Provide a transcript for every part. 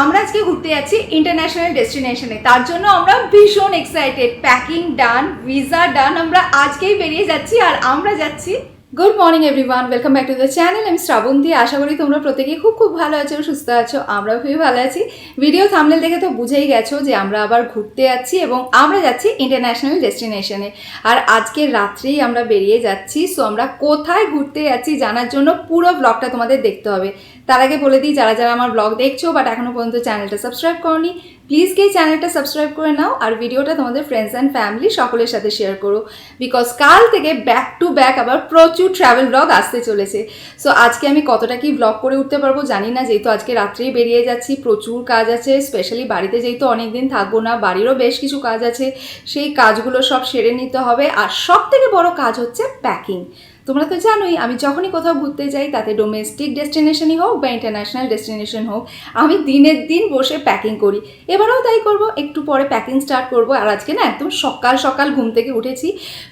আমরা আজকে ঘুরতে যাচ্ছি ইন্টারন্যাশনাল ডেস্টিনেশনে। তার জন্য আমরা ভীষণ এক্সাইটেড। প্যাকিং ডান, ভিসা ডান, আমরা আজকেই বেরিয়ে যাচ্ছি। আর আমরা যাচ্ছি। Good morning everyone, welcome back to the channel. আমি শ্রাবন্তী। আশা করি তোমরা প্রত্যেকেই খুব ভালো আছো, সুস্থ আছো। আমরাও খুবই ভালো আছি। ভিডিও থাম্বনেল দেখে তো বুঝেই গেছো যে আমরা আবার ঘুরতে যাচ্ছি এবং আমরা যাচ্ছি ইন্টারন্যাশনাল ডেস্টিনেশনে। আর আজকে রাত্রেই আমরা বেরিয়ে যাচ্ছি। সো আমরা কোথায় ঘুরতে যাচ্ছি জানার জন্য পুরো ব্লগটা তোমাদের দেখতে হবে। তার আগে বলে দিই, যারা যারা আমার ব্লগ দেখছো বাট এখনো পর্যন্ত চ্যানেলটা সাবস্ক্রাইব করনি, প্লিজ গিয়ে চ্যানেলটা সাবস্ক্রাইব করে নাও। আর ভিডিওটা তোমাদের ফ্রেন্ডস অ্যান্ড ফ্যামিলি সকলের সাথে শেয়ার করো, বিকজ কাল থেকে ব্যাক টু ব্যাক আবার প্রচুর ট্রাভেল ব্লগ আসতে চলেছে। সো আজকে আমি কতটা কি ব্লগ করে উঠতে পারবো জানি না, যেহেতু আজকে রাত্রেই বেরিয়ে যাচ্ছি। প্রচুর কাজ আছে, স্পেশালি বাড়িতে যেহেতু অনেকদিন থাকবো না, বাড়িরও বেশ কিছু কাজ আছে, সেই কাজগুলো সব সেরে নিতে হবে। আর সব থেকে বড় কাজ হচ্ছে প্যাকিং। তোমরা তো জানোই আমি যখনই কোথাও ঘুরতে যাই, তাতে ডোমেস্টিক ডেস্টিনেশনই হোক বা ইন্টারন্যাশনাল ডেস্টিনেশন হোক, আমি দিনের দিন বসে প্যাকিং করি। এবারেও তাই করব, একটু পরে প্যাকিং স্টার্ট করব। আর আজকে না একদম সকাল সকাল ঘুম থেকে উঠেছি,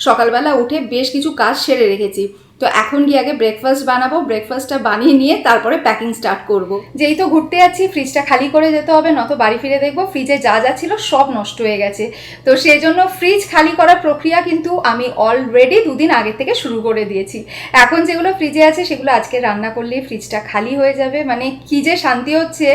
সকালবেলা উঠে বেশ কিছু কাজ সেরে রেখেছি। তো এখন গিয়ে আগে ব্রেকফাস্ট বানাবো, ব্রেকফাস্টটা বানিয়ে নিয়ে তারপরে প্যাকিং স্টার্ট করব। যেই তো ঘুরতে যাচ্ছি, ফ্রিজটা খালি করে যেতে হবে, নয়তো বাড়ি ফিরে দেখবো ফ্রিজে যা যা ছিল সব নষ্ট হয়ে গেছে। তো সেই জন্য ফ্রিজ খালি করার প্রক্রিয়া কিন্তু আমি অলরেডি 2 দিন আগে থেকে শুরু করে দিয়েছি। এখন যেগুলো ফ্রিজে আছে সেগুলো আজকে রান্না করলেই ফ্রিজটা খালি হয়ে যাবে। মানে কি যে শান্তি হচ্ছে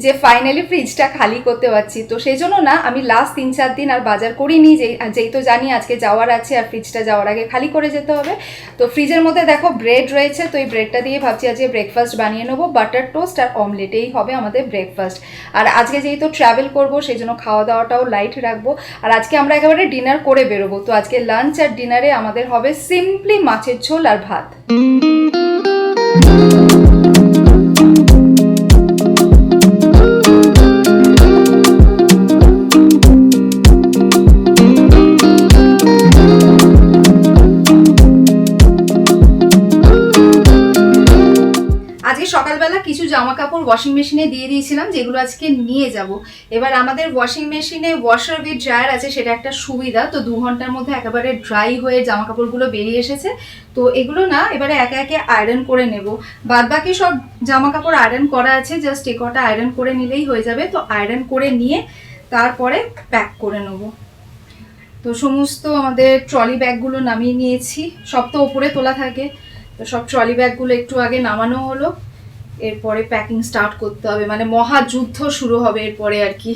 যে ফাইনালি ফ্রিজটা খালি করতে পারছি। তো সেই জন্য না আমি লাস্ট 3-4 দিন আর বাজার করিনি, যেই তো জানি আজকে যাওয়ার আছে আর ফ্রিজটা যাওয়ার আগে খালি করে যেতে হবে। তো ফ্রিজের মধ্যে দেখো ব্রেড রয়েছে, তো এই ব্রেডটা দিয়ে ভাবছি আজকে ব্রেকফাস্ট বানিয়ে নেবো। বাটার টোস্ট আর অমলেটেই হবে আমাদের ব্রেকফাস্ট। আর আজকে যেহেতু ট্রাভেল করবো সেই জন্য খাওয়া দাওয়াটাও লাইট রাখবো। আর আজকে আমরা একেবারে ডিনার করে বেরোবো। তো আজকে লাঞ্চ আর ডিনারে আমাদের হবে সিম্পলি মাছের ঝোল আর ভাত। সকালবেলা কিছু জামা কাপড় ওয়াশিং মেশিনে দিয়ে দিয়েছিলাম, যেগুলো আজকে নিয়ে যাব। এবার আমাদের ওয়াশিং মেশিনে ওয়াশার উইথ ড্রায়ার আছে, সেটা একটা সুবিধা। তো 2 ঘন্টার মধ্যে একেবারে ড্রাই হয়ে জামা কাপড়গুলো বেরিয়ে এসেছে। তো এগুলো না এবারে একে একে আয়রন করে নেব। বাদ বাকি সব জামা কাপড় আয়রন করা আছে, জাস্ট এ কটা আয়রন করে নিলেই হয়ে যাবে। তো আয়রন করে নিয়ে তারপরে প্যাক করে নেব। তো সমস্ত আমাদের ট্রলি ব্যাগগুলো নামিয়ে নিয়েছি, সব তো ওপরে তোলা থাকে। তো সব ট্রলি ব্যাগগুলো একটু আগে নামানো হলো। এরপরে প্যাকিং স্টার্ট করতে হবে, মানে মহাযুদ্ধ শুরু হবে এরপরে আর কি।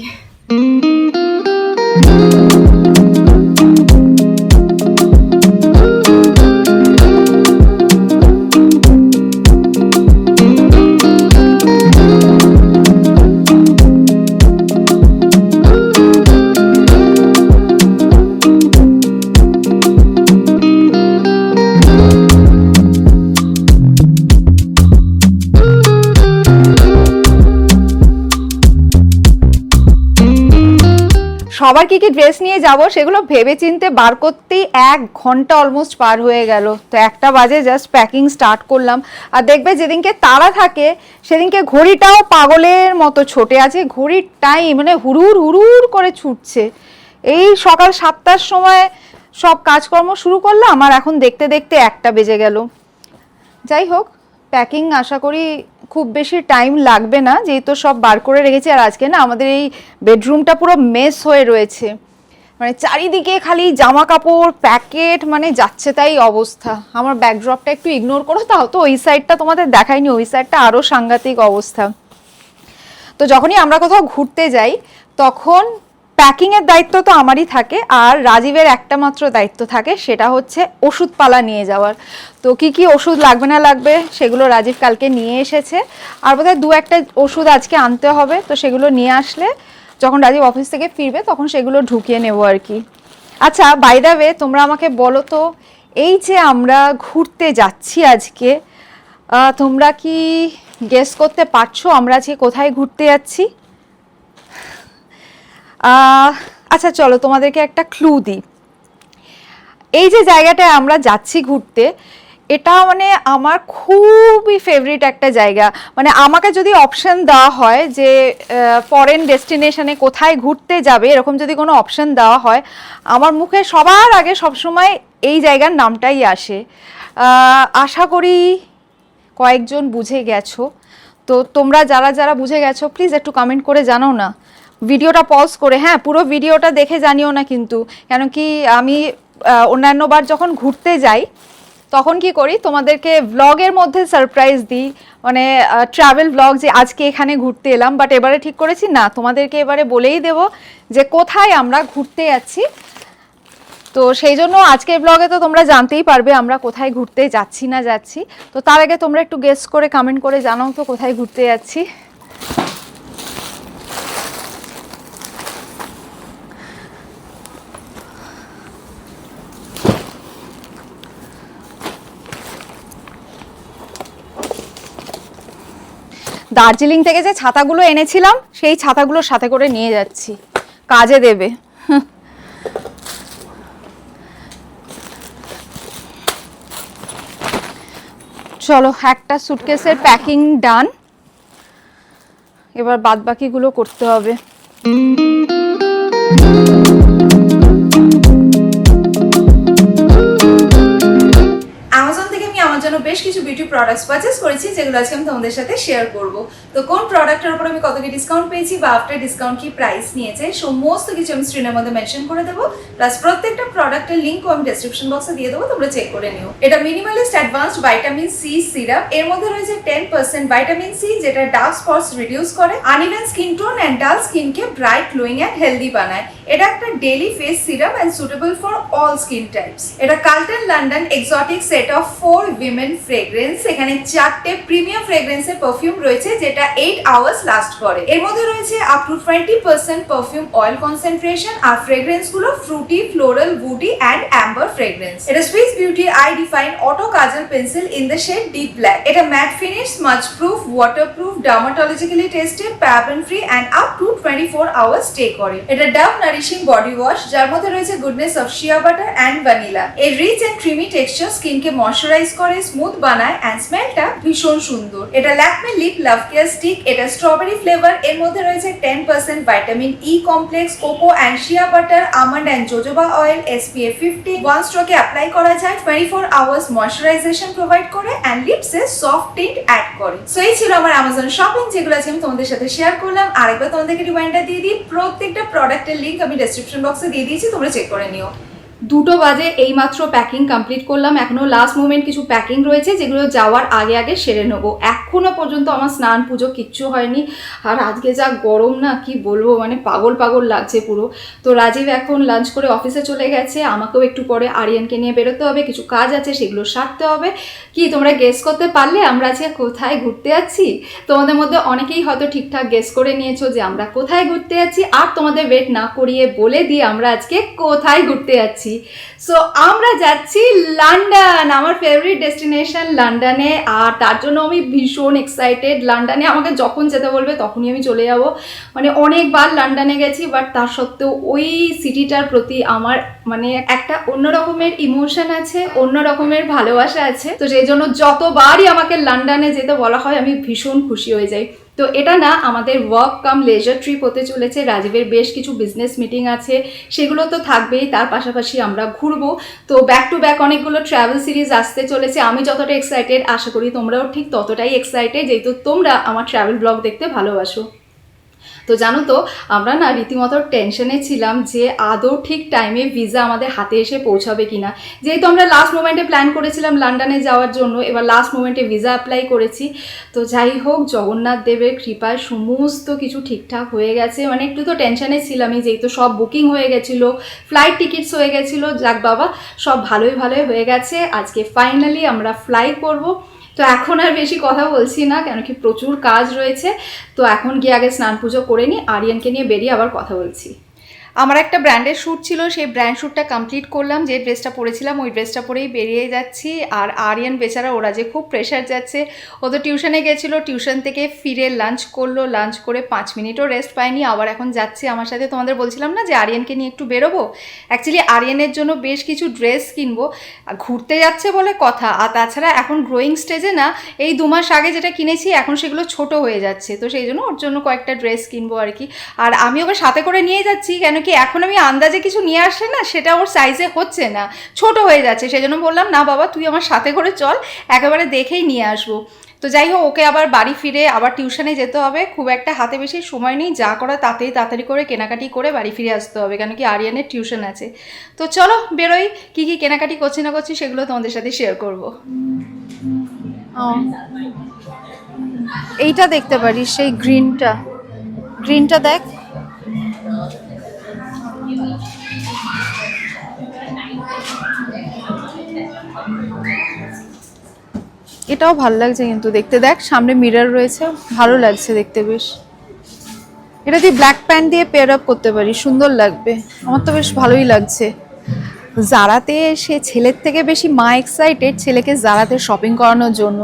সবার কি কি ড্রেস নিয়ে যাব সেগুলো ভেবে চিনতে বার করতেই 1 ঘন্টা অলমোস্ট পার হয়ে গেল। তো 1টা বাজে জাস্ট প্যাকিং স্টার্ট করলাম। আর দেখবে যেদিনকে তাড়া থাকে সেদিনকে ঘড়িটাও পাগলের মতো ছোটে আছে। ঘড়ির টাইম মানে হুড়ুর হুড়ুর করে ছুটছে। এই সকাল 7টার সময় সব কাজকর্ম শুরু করলাম আর এখন দেখতে দেখতে 1টা বেজে গেল। যাই হোক, প্যাকিং আশা করি খুব বেশি টাইম লাগবে না, যেহেতু সব বার করে রেখেছি। আর আজকে না আমাদের এই বেডরুমটা পুরো মেস হয়ে রয়েছে, মানে চারিদিকে খালি জামা কাপড় প্যাকেট, মানে যাচ্ছে তাই অবস্থা। আমার ব্যাকড্রপটা একটু ইগনোর করো, তাও তো ওই সাইডটা তোমাদের দেখাইনি, ওই সাইডটা আরও সাংঘাতিক অবস্থা। তো যখনই আমরা কোথাও ঘুরতে যাই তখন প্যাকিংয়ের দায়িত্ব তো আমারই থাকে, আর রাজীবের একটা মাত্র দায়িত্ব থাকে, সেটা হচ্ছে ওষুধপালা নিয়ে যাওয়ার। তো কি কি ওষুধ লাগবে না লাগবে সেগুলো রাজীব কালকে নিয়ে এসেছে। আর বোধহয় 2-1টা ওষুধ আজকে আনতে হবে। তো সেগুলো নিয়ে আসলে যখন রাজীব অফিস থেকে ফিরবে তখন সেগুলো ঢুকিয়ে নেব আর কি। আচ্ছা, বাই দ্য ওয়ে, তোমরা আমাকে বলো তো, এই যে আমরা ঘুরতে যাচ্ছি আজকে, তোমরা কি গেস করতে পারছো আমরা আজকে কোথায় ঘুরতে যাচ্ছি? আচ্ছা চলো তোমাদেরকে একটা ক্লু দিই। এই যে জায়গাটায় আমরা যাচ্ছি ঘুরতে, এটা মানে আমার খুবই ফেভারিট একটা জায়গা। মানে আমাকে যদি অপশন দেওয়া হয় যে ফরেন ডেস্টিনেশনে কোথায় ঘুরতে যাবে, এরকম যদি কোনো অপশন দেওয়া হয়, আমার মুখে সবার আগে সবসময় এই জায়গার নামটাই আসে। আশা করি কয়েকজন বুঝে গেছো। তো তোমরা যারা যারা বুঝে গেছো প্লিজ একটু কমেন্ট করে জানাও না, ভিডিওটা পজ করে। হ্যাঁ, পুরো ভিডিওটা দেখে জানিও না কিন্তু, কেন কি আমি অন্যান্যবার যখন ঘুরতে যাই তখন কি করি, তোমাদেরকে ব্লগের মধ্যে সারপ্রাইজ দিই, মানে ট্রাভেল ব্লগ, যে আজকে এখানে ঘুরতে এলাম। বাট এবারে ঠিক করেছি না, তোমাদেরকে এবারে বলেই দেব যে কোথায় আমরা ঘুরতে যাচ্ছি। তো সেই জন্য আজকের ব্লগে তো তোমরা জানতেই পারবে আমরা কোথায় ঘুরতে যাচ্ছি না যাচ্ছি। তো তার আগে তোমরা একটু গেস করে কমেন্ট করে জানাও তো কোথায় ঘুরতে যাচ্ছি। দার্জিলিং থেকে যে ছাতাগুলো এনেছিলাম সেই ছাতাগুলো সাথে করে নিয়ে যাচ্ছি, কাজে দেবে। চলো, একটা সুটকেসের প্যাকিং ডান, এবার বাদ বাকিগুলো করতে হবে। আমার জন্য বেশ কিছু বিউটি প্রোডাক্টস পারচেজ করেছি, যেগুলো আজকে আমি তোমাদের সাথে শেয়ার করব। তো কোন প্রোডাক্টের উপর আমি কত কি ডিসকাউন্ট পেয়েছি বা আফটার ডিসকাউন্ট কি প্রাইস নিয়েছে সমস্ত কিছু আমি স্ক্রিনের মধ্যে মেনশন করে দেবো। প্লাস প্রত্যেকটা প্রোডাক্টের লিঙ্কও আমি ডেসক্রিপশন বক্সে দিয়ে দেবো, তোমরা চেক করে নিও। এটা minimalist advanced vitamin C serum. এর মধ্যে রয়েছে 10% ভাইটামিন সি, যেটা ডার্ক স্পটস রিডিউস করে, uneven skin tone and dull স্কিনকে ব্রাইট, গ্লোয়িং এন্ড হেলদি বানায়। এটা একটা daily face serum and suitable for all skin types. এটা Carlton London exotic set of 4 women fragrance. এখানে 4টে প্রিমিয়াম ফ্রেগ্রেন্সের পারফিউম রয়েছে, যেটা 8 আওয়ার্স লাস্ট করে। এর মধ্যে রয়েছে up to 20% perfume oil concentration, আর ফ্রেগ্রেন্স গুলো fruity, floral, woody and amber fragrance. এটা Swiss beauty eye define auto kajal pencil in the shade deep black. এটা matte finish, smudge proof, waterproof, dermatologically tested, paraben free and up to 24 hours stay করে। এটা Dove nourishing body wash, যার মধ্যে রয়েছে goodness of shea butter and vanilla. এর rich and creamy texture স্কিনকে moisturise করে, smooth বানায় এন্ড স্মেলটা ভীষণ সুন্দর। এটা Lakme lip love care stick. এটা স্ট্রবেরি ফ্লেভার। এর মধ্যে রয়েছে 10% vitamin E complex, cocoa and shea butter, almond and jojoba oil, SPF 50। One স্ট্রোকে অ্যাপ্লাই করা যায়, 24 আওয়ার্স ময়শ্চারাইজেশন প্রোভাইড করে এন্ড লিপসে সফট টিন্ট অ্যাড করে। সো এই ছিল আমার অ্যামাজন শপিং, যেগুলো আজকে আমি তোমাদের সাথে শেয়ার করলাম। আরেকবার তোমাদেরকে রিমাইন্ডার দিয়ে দিই, প্রত্যেকটা প্রোডাক্টের লিঙ্ক আমি ডেসক্রিপশন বক্সে দিয়ে দিয়েছি, তোমরা চেক করে নিও। 2টো বাজে, এইমাত্র প্যাকিং কমপ্লিট করলাম। এখনো লাস্ট মোমেন্ট কিছু প্যাকিং রয়েছে, যেগুলো যাওয়ার আগে আগে সেরে নেবো। এখনো পর্যন্ত আমার স্নান পুজো কিচ্ছু হয়নি। আর আজকে যা গরম না, কি বলবো, মানে পাগল পাগল লাগছে পুরো। তো রাজীব এখন লাঞ্চ করে অফিসে চলে গেছে, আমাকেও একটু পরে আরিয়ানকে নিয়ে বেরোতে হবে, কিছু কাজ আছে সেগুলো সারতে হবে। কি তোমরা গেস করতে পারলে আমরা আজকে কোথায় ঘুরতে যাচ্ছি? তোমাদের মধ্যে অনেকেই হয়তো ঠিকঠাক গেস করে নিয়েছো যে আমরা কোথায় ঘুরতে যাচ্ছি। আর তোমাদের ওয়েট না করিয়ে বলে দিই আমরা আজকে কোথায় ঘুরতে যাচ্ছি। সো আমরা যাচ্ছি লন্ডন, আমার ফেভারিট ডেস্টিনেশন লন্ডনে। আর তার জন্য আমি ভীষণ এক্সাইটেড। লন্ডনে আমাকে যখন যেতে বলবে তখনই আমি চলে যাব। মানে অনেকবার লন্ডনে গেছি, বাট তার সত্ত্বেও ওই সিটিটার প্রতি আমার মানে একটা অন্য রকমের ইমোশন আছে, অন্য রকমের ভালোবাসা আছে। তো সেই জন্য যতবারই আমাকে লন্ডনে যেতে বলা হয় আমি ভীষণ খুশি হয়ে যাই। তো এটা না আমাদের ওয়ার্ক কাম লেজার ট্রিপ হতে চলেছে। রাজীবের বেশ কিছু বিজনেস মিটিং আছে, সেগুলো তো থাকবেই, তার পাশাপাশি আমরা ঘুরবো। তো ব্যাক টু ব্যাক অনেকগুলো ট্রাভেল সিরিজ আসতে চলেছে। আমি যতটা এক্সাইটেড, আশা করি তোমরাও ঠিক ততটাই এক্সাইটেড, যেহেতু তোমরা আমার ট্রাভেল ব্লগ দেখতে ভালোবাসো। তো জানো তো আমরা না রীতিমতো টেনশনে ছিলাম যে আদৌ ঠিক টাইমে ভিসা আমাদের হাতে এসে পৌঁছাবে কিনা। যেহেতু আমরা লাস্ট মোমেন্টে প্ল্যান করেছিলাম লন্ডনে যাওয়ার জন্য, এবার লাস্ট মোমেন্টে ভিসা অ্যাপ্লাই করেছি। তো যাই হোক, জগন্নাথ দেবের কৃপায় সমস্ত কিছু ঠিকঠাক হয়ে গেছে। মানে একটু তো টেনশনে ছিলামই, যেহেতু সব বুকিং হয়ে গেছিলো, ফ্লাইট টিকিটস হয়ে গেছিলো। যাক বাবা, সব ভালোই হয়ে গেছে। আজকে ফাইনালি আমরা ফ্লাই করব। তো এখন আর বেশি কথা বলছি না, কেন কি প্রচুর কাজ রয়েছে। তো এখন গিয়ে আগে স্নান পুজো করে নিই, আরিয়ানকে নিয়ে বেরিয়ে আবার কথা বলছি। আমার একটা ব্র্যান্ডের শ্যুট ছিল, সেই ব্র্যান্ড শ্যুটটা কমপ্লিট করলাম। যে ড্রেসটা পরেছিলাম ওই ড্রেসটা পরেই বেরিয়ে যাচ্ছি। আর আরিয়ান বেচারা, ওরা যে খুব প্রেশার যাচ্ছে। ও তো টিউশনে গেছিলো, টিউশন থেকে ফিরে লাঞ্চ করলো, লাঞ্চ করে 5 মিনিটও রেস্ট পায়নি, আবার এখন যাচ্ছে আমার সাথে। তোমাদের বলছিলাম না যে আরিয়ানকে নিয়ে একটু বেরোবো। অ্যাকচুয়ালি আরিয়ানের জন্য বেশ কিছু ড্রেস কিনবো। ঘুরতে যাচ্ছে বলে কথা, আর তাছাড়া এখন গ্রোয়িং স্টেজে না, এই 2 মাস আগে যেটা কিনেছি এখন সেগুলো ছোট হয়ে যাচ্ছে। তো সেই জন্য ওর জন্য কয়েকটা ড্রেস কিনবো আর কি। আর আমি ওকে সাথে করে নিয়ে যাচ্ছি, কেন কি এখন আমি আন্দাজে কিছু নিয়ে আসলে না সেটা ওর সাইজে হচ্ছে না, ছোট হয়ে যাচ্ছে। সেই জন্য বললাম না বাবা, তুই আমার সাথে করে চল, একেবারে দেখেই নিয়ে আসবো। তো যাই হোক, ওকে আবার বাড়ি ফিরে আবার টিউশনে যেতে হবে, খুব একটা হাতে বেশি সময় নেই, যা করা তাড়াতাড়ি করে কেনাকাটি করে বাড়ি ফিরে আসতে হবে, কেন কি আরিয়ানের টিউশন আছে। তো চলো বেরোই, কী কী কেনাকাটি করছি না করছি সেগুলো তোমাদের সাথে শেয়ার করবো। এইটা দেখতে পারিস, সেই গ্রিনটা দেখ। এটাও ভালো লাগছে কিন্তু দেখতে, দেখ সামনে মিরর রয়েছে, ভালো লাগছে দেখতে বেশ। এটা তুই ব্ল্যাক প্যান্ট দিয়ে পেয়ার আপ করতে পারিস, সুন্দর লাগবে, আমার তো বেশ ভালোই লাগছে। জারাতে সে ছেলের থেকে বেশি মা এক্সাইটেড ছেলেকে জারাতে শপিং করানোর জন্য।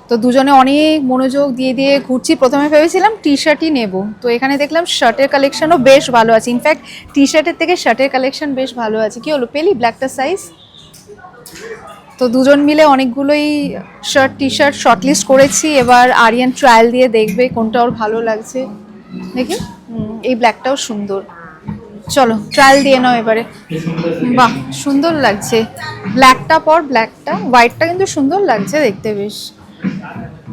তো দুজনে অনেক মনোযোগ দিয়ে দিয়ে ঘুরছি। প্রথমে ভেবেছিলাম টি শার্টই নেব, তো এখানে দেখলাম শার্টের কালেকশনও বেশ ভালো আছে, ইনফ্যাক্ট টি শার্টের থেকে শার্টের কালেকশন বেশ ভালো আছে। কি হলো, পেলি ব্ল্যাকটা সাইজ? তো দুজন মিলে অনেকগুলোই শার্ট টি শার্ট শর্টলিস্ট করেছি, এবার আরিয়ান ট্রায়াল দিয়ে দেখবে কোনটা ওর ভালো লাগছে। দেখি, এই ব্ল্যাকটাও সুন্দর, চলো ট্রায়াল দিয়ে নাও এবারে। বাহ সুন্দর লাগছে, ব্ল্যাকটা পর, ব্ল্যাকটা হোয়াইটটা কিন্তু সুন্দর লাগছে দেখতে বেশ।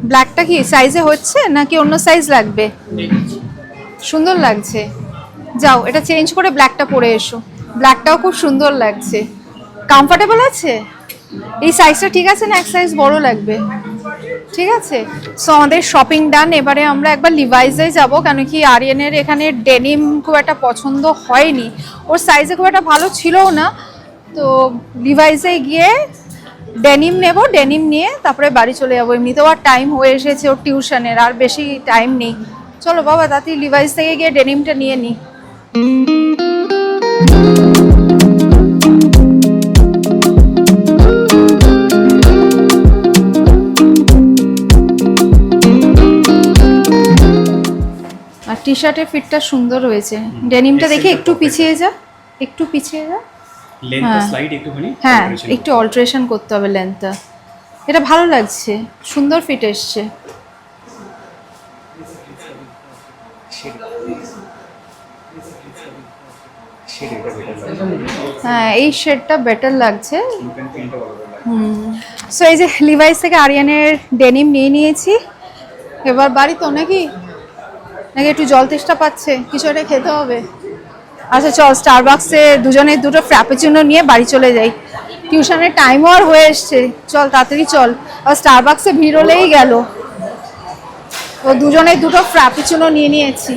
ব্ল্যাকটা কি সাইজে হচ্ছে নাকি অন্য সাইজ লাগবে? সুন্দর লাগছে, যাও এটা চেঞ্জ করে ব্ল্যাকটা পরে এসো, ব্ল্যাকটাও খুব সুন্দর লাগছে। কমফোর্টেবল আছে? এই সাইজটা ঠিক আছে না এক সাইজ বড় লাগবে? ঠিক আছে, সো আমাদের শপিং ডান। এবারে আমরা একবার লিভাইসে যাব, কেন কি আরিয়ানের এখানে ডেনিম খুব একটা পছন্দ হয়নি, ওর সাইজে খুব একটা ভালো ছিলও না। তো লিভাইসে গিয়ে ডেনিম নেব, ডেনিম নিয়ে তারপরে বাড়ি চলে যাবো। এমনিতেও আর টাইম হয়ে এসেছে ওর টিউশনের, আর বেশি টাইম নেই। চলো বাবা তাড়াতাড়ি লিভাইস থেকে গিয়ে ডেনিমটা নিয়ে নিই। আর টি শার্টের ফিটটা সুন্দর হয়েছে, ডেনিমটা দেখে একটু পিছিয়ে যা, একটু পিছিয়ে যা। হ্যাঁ একটু অল্টারেশন করতে হবে লেন্থটা। এটা ভালো লাগছে, সুন্দর ফিট এসছে। হ্যাঁ এই শেডটা বেটার লাগছে। সো এই যে লিভাইস থেকে আরিয়ানের ডেনিম নিয়ে নিয়েছি, এবার বাড়ি তো নাকি নাকি একটু জল তেষ্টা পাচ্ছে, কিছু একটা খেতে হবে। আচ্ছা চল স্টারবাক্সে দুজনের দুটো ফ্র্যাপুচিনো নিয়ে বাড়ি চলে যাই, টিউশনের টাইমও আর হয়ে এসছে। চল তাড়াতাড়ি চল, আর স্টারবাক্সে ভিড় হলেই গেল। ও দুজনের দুটো ফ্র্যাপুচিনো নিয়ে নিয়েছি।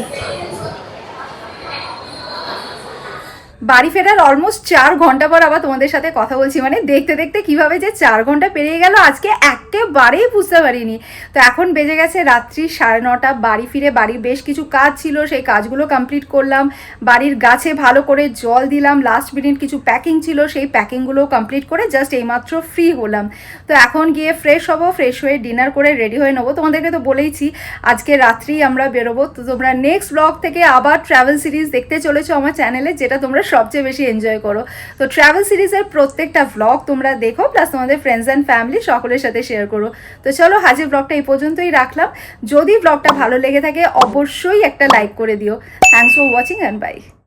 বাড়ি ফেরার অলমোস্ট 4 ঘন্টা পর আবার তোমাদের সাথে কথা বলছি, মানে দেখতে দেখতে কিভাবে যে 4 ঘন্টা পেরিয়ে গেল আজকে একেবারেই বুঝতে পারিনি। তো এখন বেজে গেছে রাত্রি 9:30। বাড়ি ফিরে বাড়ির বেশ কিছু কাজ ছিল, সেই কাজগুলো কমপ্লিট করলাম, বাড়ির গাছে ভালো করে জল দিলাম, লাস্ট মিনিট কিছু প্যাকিং ছিল সেই প্যাকিংগুলো কমপ্লিট করে জাস্ট এইমাত্র ফ্রি হলাম। তো এখন গিয়ে ফ্রেশ হবো, ফ্রেশ হয়ে ডিনার করে রেডি হয়ে নেবো। তোমাদেরকে তো বলেইছি আজকে রাত্রি আমরা বেরোবো। তো তোমরা নেক্সট ব্লগ থেকে আবার ট্রাভেল সিরিজ দেখতে চলেছো আমার চ্যানেলে, যেটা তোমরা সবচেয়ে বেশি এনজয় করো। তো ট্রাভেল সিরিজের প্রত্যেকটা ব্লগ তোমরা দেখো, প্লাস তোমাদের ফ্রেন্ডস অ্যান্ড ফ্যামিলি সকলের সাথে শেয়ার করো। তো চলো হাজির ব্লগটা এই পর্যন্তই রাখলাম। যদি ব্লগটা ভালো লেগে থাকে অবশ্যই একটা লাইক করে দিও। Thanks for watching and by.